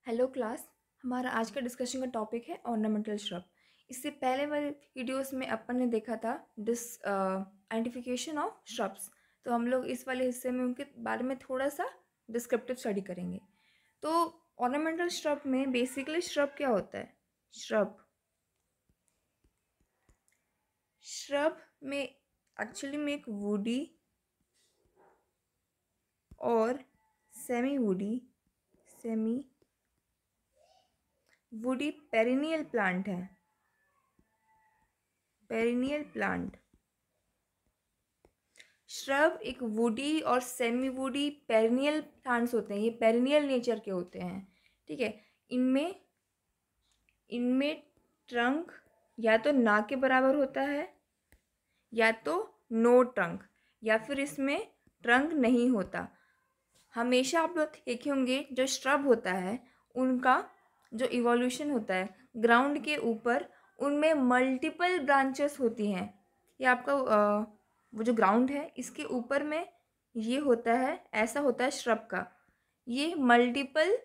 Hello class. हमारा आज का डिस्कशन का टॉपिक है ऑर्नामेंटल श्रब। इससे पहले वाले वीडियोस में अपन ने देखा था आइडेंटिफिकेशन ऑफ श्रब्स। तो हम लोग इस वाले हिस्से में उनके बारे में थोड़ा सा डिस्क्रिप्टिव स्टडी करेंगे। तो ऑर्नामेंटल श्रब में बेसिकली श्रब क्या होता है? श्रब में एक्चुअली में एक वुडी और सेमी वुडी पेरिनियल प्लांट है। पेरिनियल प्लांट श्रब एक वुडी और सेमी वुडी पेरिनियल प्लांट्स होते हैं। ये पेरिनियल नेचर के होते हैं, ठीक है। इनमें इनमें ट्रंक या तो ना के बराबर होता है या तो नो ट्रंक, या फिर इसमें ट्रंक नहीं होता। हमेशा आप लोग देखे होंगे जो श्रब होता है उनका जो इवोल्यूशन होता है ग्राउंड के ऊपर, उनमें मल्टीपल ब्रांचेस होती हैं। ये आपका वो जो ग्राउंड है इसके ऊपर में ये होता है, ऐसा होता है श्रब का। ये मल्टीपल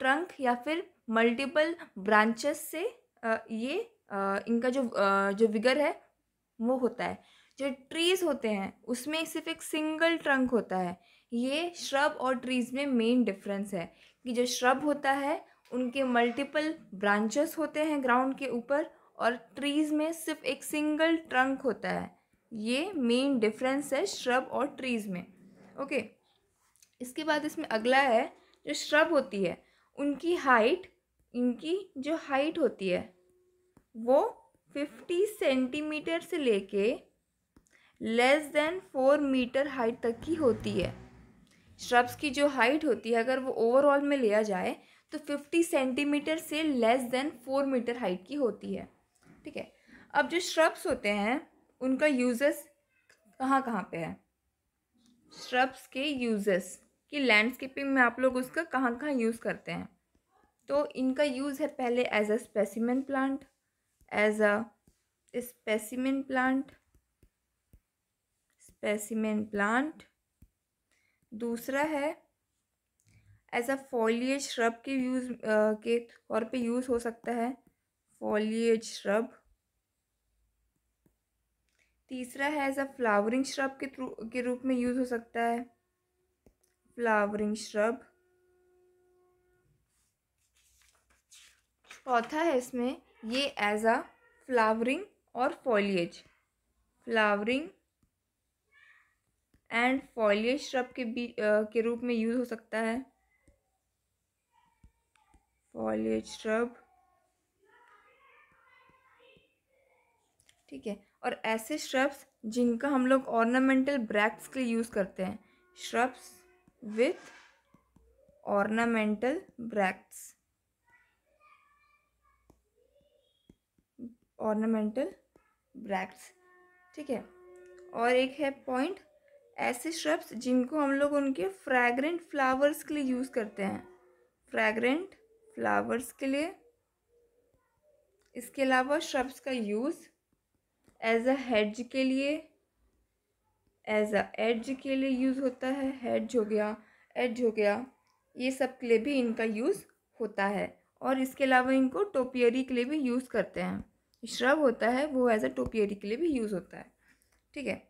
ट्रंक या फिर मल्टीपल ब्रांचेस से ये इनका जो विगर है वो होता है। जो ट्रीज़ होते हैं उसमें सिर्फ एक सिंगल ट्रंक होता है। ये श्रब और ट्रीज़ में मेन डिफरेंस है कि जो श्रब होता है उनके मल्टीपल ब्रांचेस होते हैं ग्राउंड के ऊपर, और ट्रीज़ में सिर्फ एक सिंगल ट्रंक होता है। ये मेन डिफरेंस है श्रब और ट्रीज़ में। ओके, इसके बाद इसमें अगला है जो श्रब होती है उनकी हाइट, इनकी जो हाइट होती है वो 50 सेंटीमीटर से लेके लेस देन 4 मीटर हाइट तक की होती है। श्रब्स की जो हाइट होती है अगर वो ओवरऑल में लिया जाए तो 50 सेंटीमीटर से लेस देन 4 मीटर हाइट की होती है, ठीक है। अब जो श्रब्स होते हैं उनका यूजेस कहाँ कहाँ पे है? श्रब्स के यूजेस कि लैंडस्केपिंग में आप लोग उसका कहाँ कहाँ यूज़ करते हैं। तो इनका यूज़ है पहले as a specimen plant, as a specimen plant. दूसरा है एज अ फॉलिएज श्रब के यूज़ के तौर पे यूज़ हो सकता है, फॉलिएज श्रब। तीसरा है एज अ फ्लावरिंग श्रब के रूप में यूज़ हो सकता है, फ्लावरिंग श्रब। चौथा है इसमें ये एज अ फ्लावरिंग और foliage, flowering and foliage shrub के रूप में यूज़ हो सकता है, फॉलिएज श्रब, ठीक है। और ऐसे श्रब्स जिनका हम लोग ऑर्नामेंटल ब्रैक्ट्स के लिए यूज़ करते हैं, shrubs with ornamental bracts, ornamental bracts, ठीक है। और एक है पॉइंट, ऐसे श्रब्स जिनको हम लोग उनके फ्रैग्रेंट फ्लावर्स के लिए यूज़ करते हैं, फ्रैग्रेंट फ्लावर्स के लिए। इसके अलावा श्रब्स का यूज़ एज अ हेड्ज के लिए, एज अ एड्ज के लिए यूज़ होता है, हेड्ज हो गया, एड्ज हो गया, ये सब के लिए भी इनका यूज़ होता है। और इसके अलावा इनको टोपियरी के लिए भी यूज़ करते हैं। श्रब होता है वो एज अ टोपियरी के लिए भी यूज़ होता है, ठीक है।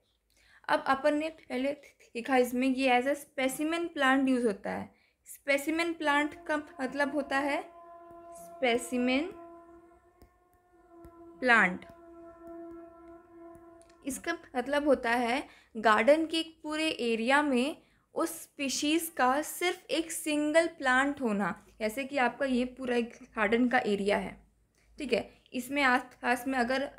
अब अपन ने पहले देखा इसमें ये as a specimen plant use होता है। स्पेसिमेन प्लांट का मतलब होता है स्पेसिमेन प्लांट, इसका मतलब होता है गार्डन के पूरे एरिया में उस स्पीशीज़ का सिर्फ एक सिंगल प्लांट होना। जैसे कि आपका ये पूरा एक गार्डन का एरिया है, ठीक है। इसमें आस पास में अगर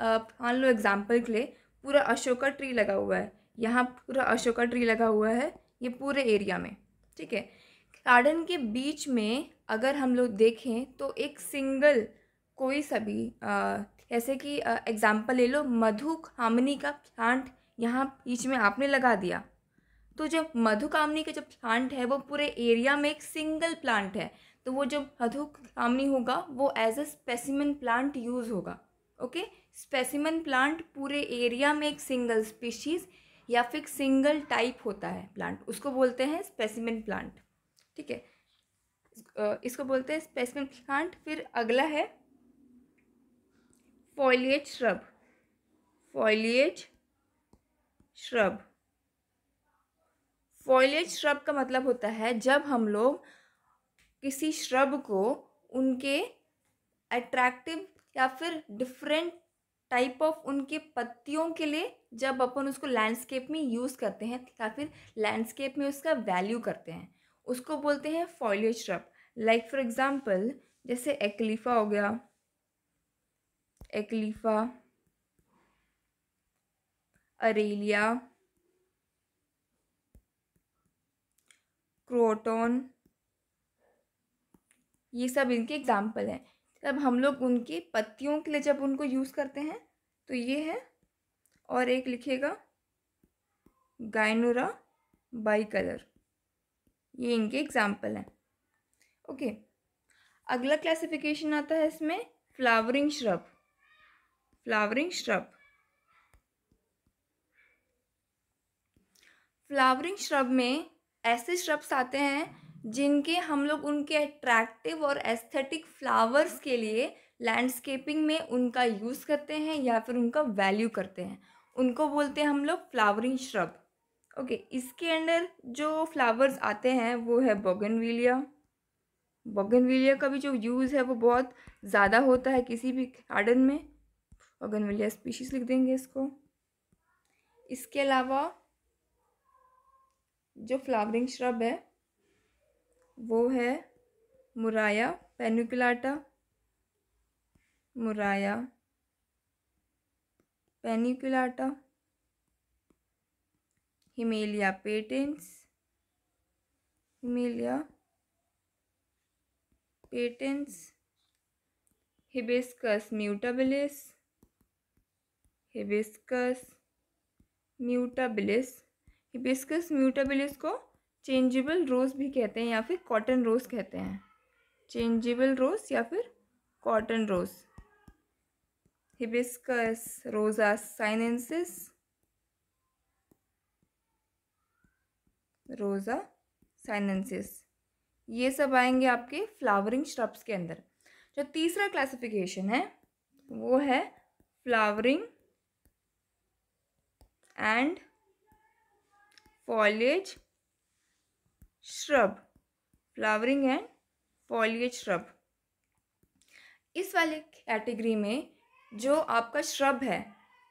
मान लो एग्जाम्पल के लिए पूरा अशोका ट्री लगा हुआ है, यहाँ पूरा अशोका ट्री लगा हुआ है ये पूरे एरिया में, ठीक है। गार्डन के बीच में अगर हम लोग देखें तो एक सिंगल कोई सा भी जैसे कि एग्जाम्पल ले लो, मधुकामनी का प्लांट यहाँ बीच में आपने लगा दिया, तो जो मधुकामनी का जो प्लांट है वो पूरे एरिया में एक सिंगल प्लांट है, तो वो जो मधुकामनी होगा वो as a specimen plant use होगा। ओके, स्पेसिमेन प्लांट पूरे एरिया में एक सिंगल स्पीशीज़ या फिर सिंगल टाइप होता है प्लांट, उसको बोलते हैं स्पेसिमेन प्लांट, ठीक है। इसको बोलते हैं स्पेसिमेन प्लांट। फिर अगला है foliage shrub. Foliage shrub, foliage shrub का मतलब होता है जब हम लोग किसी श्रब को उनके अट्रैक्टिव या फिर डिफरेंट टाइप ऑफ उनके पत्तियों के लिए जब अपन उसको लैंडस्केप में यूज़ करते हैं या फिर लैंडस्केप में उसका वैल्यू करते हैं, उसको बोलते हैं foliage shrub. Like for example जैसे एक्लीफा हो गया, एक्लीफा, अरेलिया, क्रोटोन, ये सब इनके एग्जाम्पल हैं। जब हम लोग उनकी पत्तियों के लिए जब उनको यूज़ करते हैं तो ये है। और एक लिखेगा गायनोरा बाइकलर, ये इनके एग्जाम्पल हैं। ओके, अगला क्लासिफिकेशन आता है इसमें flowering shrub. Flowering shrub, flowering shrub में ऐसे श्रब्स आते हैं जिनके हम लोग उनके अट्रैक्टिव और एस्थेटिक फ्लावर्स के लिए लैंडस्केपिंग में उनका यूज़ करते हैं या फिर उनका वैल्यू करते हैं, उनको बोलते हैं हम लोग फ्लावरिंग श्रब। ओके, इसके अंडर जो फ्लावर्स आते हैं वो है बोगनविलिया। बोगनविलिया का भी जो यूज़ है वो बहुत ज़्यादा होता है किसी भी गार्डन में। बोगनविलिया स्पीशीज़ लिख देंगे इसको। इसके अलावा जो फ्लावरिंग श्रब है वो है मुराया paniculata. मुराया paniculata, हिमेलिया patience, हिमेलिया patience, hibiscus म्यूटाबिलिस, hibiscus म्यूटाबिलिस। Hibiscus म्यूटाबिलिस को चेंजेबल रोज़ भी कहते हैं या फिर कॉटन रोज़ कहते हैं। चेंजेबल रोज़ या फिर कॉटन रोज़। हिबिस्कस रोजा साइनेंसिस, रोजा साइनेंसिस, ये सब आएंगे आपके फ्लावरिंग श्रब्स के अंदर। जो तीसरा क्लासिफिकेशन है वो है flowering and foliage shrub. Flowering and foliage shrub, इस वाले कैटेगरी में जो आपका श्रब है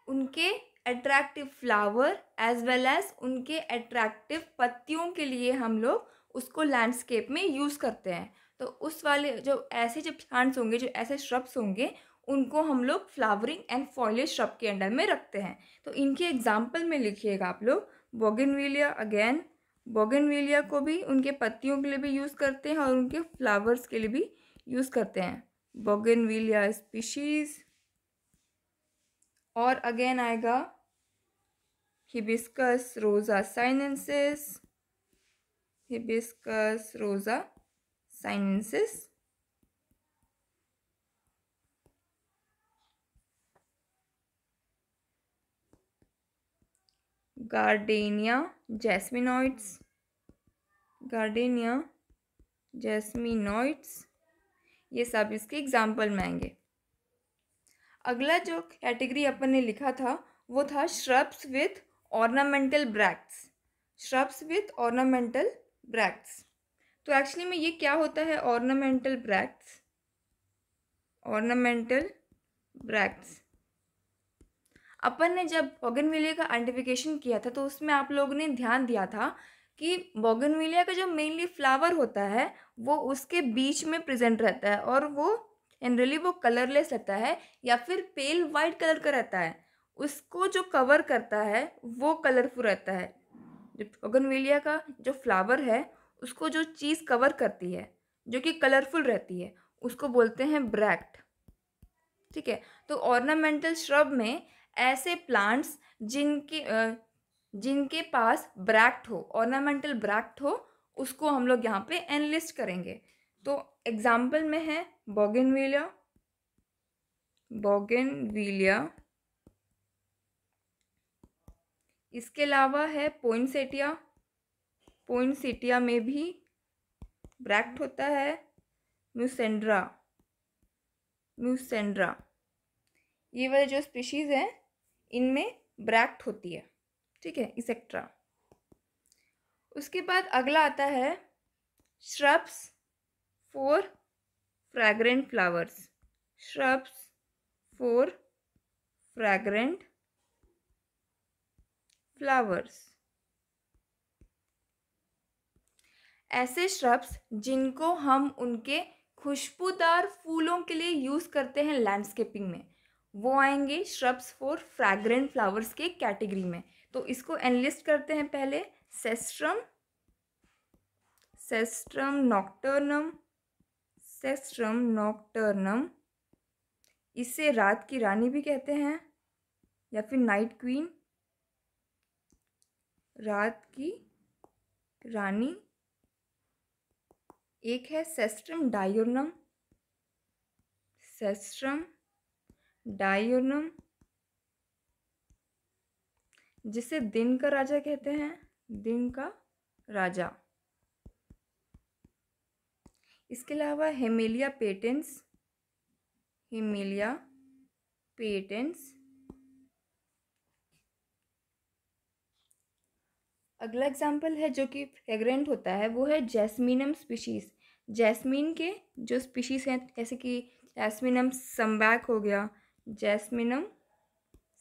उनके attractive flower as well as उनके अट्रैक्टिव पत्तियों के लिए हम लोग उसको लैंडस्केप में यूज़ करते हैं। तो उस वाले जो ऐसे जो प्लांट्स होंगे, जो ऐसे श्रब्स होंगे, उनको हम लोग फ्लावरिंग एंड फॉलिएज श्रब के अंडर में रखते हैं। तो इनके एग्जाम्पल में लिखिएगा आप लोग बोगनविलिया। अगेन बोगनविलिया को भी उनके पत्तियों के लिए भी यूज़ करते हैं और उनके फ्लावर्स के लिए भी यूज़ करते हैं, बोगनविलिया स्पीशीज़। और अगेन आएगा हिबिस्कस रोजा साइनेंसिस, हिबिस्कस रोजा साइनेंसिस। गार्डेनिया जैस्मिनॉइड्स, गार्डेनिया जैस्मिनॉइड्स, ये सब इसके एग्जाम्पल में आएंगे। अगला जो कैटेगरी अपन ने लिखा था वो था shrubs with ornamental bracts. Shrubs with ornamental bracts, तो एक्चुअली में ये क्या होता है ऑर्नामेंटल ब्रैक्ट्स? ऑर्नामेंटल ब्रैक्ट्स, अपन ने जब बोगनविलिया का आइडेंटिफिकेशन किया था तो उसमें आप लोगों ने ध्यान दिया था कि बोगनविलिया का जो मेनली फ्लावर होता है वो उसके बीच में प्रेजेंट रहता है और वो जनरली वो कलरलेस रहता है या फिर पेल वाइट कलर का रहता है। उसको जो कवर करता है वो कलरफुल रहता है। जो बोगनविलिया का जो फ्लावर है उसको जो चीज़ कवर करती है जो कि कलरफुल रहती है उसको बोलते हैं ब्रैक्ट। ठीक है, तो ऑर्नामेंटल श्रब में ऐसे प्लांट्स जिनके पास ब्रैक्ट हो, ऑर्नामेंटल ब्रैक्ट हो, उसको हम लोग यहाँ पे एनलिस्ट करेंगे। तो एग्जाम्पल में है बोगनविलिया, बोगनविलिया। इसके अलावा है पोइनसेटिया, पोइनसेटिया में भी ब्रैक्ट होता है म्यूसेंड्रा, म्यूसेंड्रा। ये वाले जो स्पीशीज़ हैं इनमें ब्रैक्ट होती है, ठीक है, इसेक्ट्रा। उसके बाद अगला आता है shrubs for fragrant flowers, shrubs for fragrant flowers. ऐसे श्रब्स जिनको हम उनके खुशबूदार फूलों के लिए यूज़ करते हैं लैंडस्केपिंग में, वो आएंगे श्रब्स फॉर फ्रैग्रेंट फ्लावर्स के कैटेगरी में। तो इसको एनलिस्ट करते हैं पहले। सेस्ट्रम, सेस्ट्रम नॉक्टर्नम, सेस्ट्रम नॉक्टर्नम, इसे रात की रानी भी कहते हैं या फिर नाइट क्वीन, रात की रानी। एक है सेस्ट्रम डायोर्नम, सेस्ट्रम डायोर्नम, जिसे दिन का राजा कहते हैं, दिन का राजा। इसके अलावा हेमेलिया पेटेंस, हेमेलिया पेटेंस। अगला एग्जाम्पल है जो कि फ्रेग्रेंट होता है वो है जैस्मीनम स्पीशीज़। जैस्मीन के जो स्पीशीज़ हैं जैसे कि जैस्मीनम समबैक हो गया, जैस्मीनम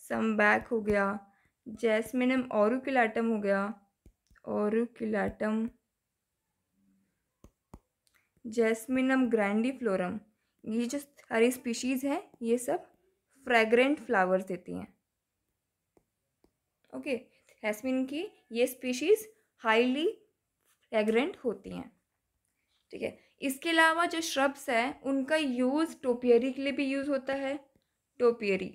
समबैक हो गया, जैस्मीनम ऑरुकुलेटम हो गया, ऑरुकुलेटम, जैस्मीनम ग्रैंडिफ्लोरम। ये जो सारी स्पीशीज़ हैं ये सब फ्रेग्रेंट फ्लावर्स देती हैं। ओके, जैस्मीन की ये स्पीशीज़ हाईली फ्रेग्रेंट होती हैं, ठीक है। इसके अलावा जो श्रब्स हैं उनका यूज़ टोपियरी के लिए भी यूज़ होता है। टोपियरी,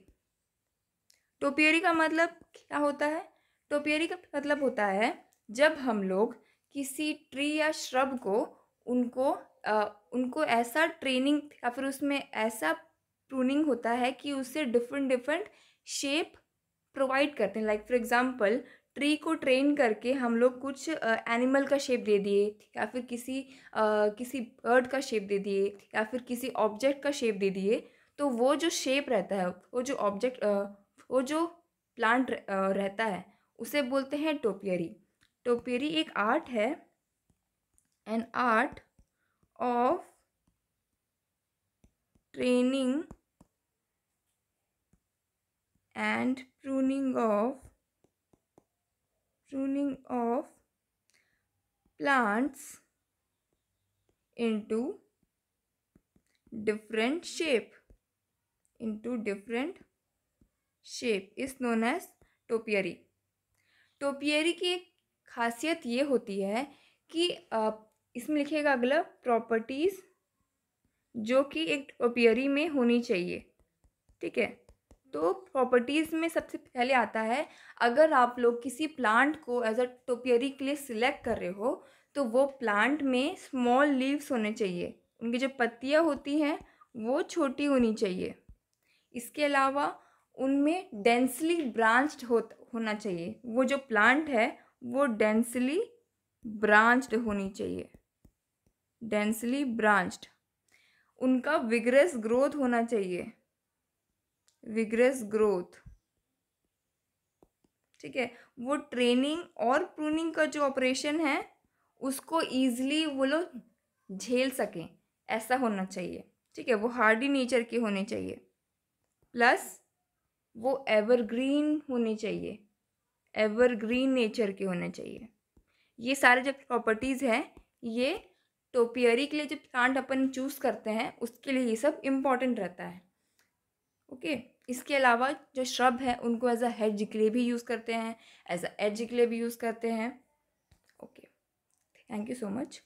टोपियरी का मतलब क्या होता है? टोपियरी का मतलब होता है जब हम लोग किसी ट्री या श्रब को उनको ऐसा ट्रेनिंग या फिर उसमें ऐसा प्रूनिंग होता है कि उससे डिफरेंट डिफरेंट शेप प्रोवाइड करते हैं। लाइक फॉर एग्जांपल ट्री को ट्रेन करके हम लोग कुछ एनिमल का शेप दे दिए या फिर किसी बर्ड का शेप दे दिए या फिर किसी ऑब्जेक्ट का शेप दे दिए, तो वो जो शेप रहता है, वो जो प्लांट रहता है उसे बोलते हैं टोपियरी। टोपियरी एक आर्ट है, an art of training and pruning of plants into different shape is known as topiary. Topiary की एक खासियत ये होती है कि इसमें लिखिएगा अगला प्रॉपर्टीज़ जो कि एक टोपियरी में होनी चाहिए, ठीक है। तो प्रॉपर्टीज़ में सबसे पहले आता है, अगर आप लोग किसी प्लांट को एज अ टोपियरी के लिए सिलेक्ट कर रहे हो तो वो प्लांट में स्मॉल लीव्स होने चाहिए, उनकी जो पत्तियां होती हैं वो छोटी होनी चाहिए। इसके अलावा उनमें डेंसली ब्रांच्ड होना चाहिए, वो जो प्लांट है वो डेंसली ब्रांच्ड होनी चाहिए, डेंसली ब्रांच्ड। उनका विगरस ग्रोथ होना चाहिए, विगरस ग्रोथ, ठीक है। वो ट्रेनिंग और प्रूनिंग का जो ऑपरेशन है उसको ईजिली वो लोग झेल सकें, ऐसा होना चाहिए, ठीक है। वो हार्डी नेचर के होने चाहिए, प्लस वो एवरग्रीन होने चाहिए, एवरग्रीन नेचर के होने चाहिए। ये सारे जो प्रॉपर्टीज़ हैं ये टोपियरी के लिए जो प्लांट अपन चूज़ करते हैं उसके लिए ये सब इम्पॉर्टेंट रहता है, ओके। इसके अलावा जो श्रब है उनको एज अ हेज के लिए भी यूज़ करते हैं, एज अ एज के लिए भी यूज़ करते हैं, okay. Thank you so much.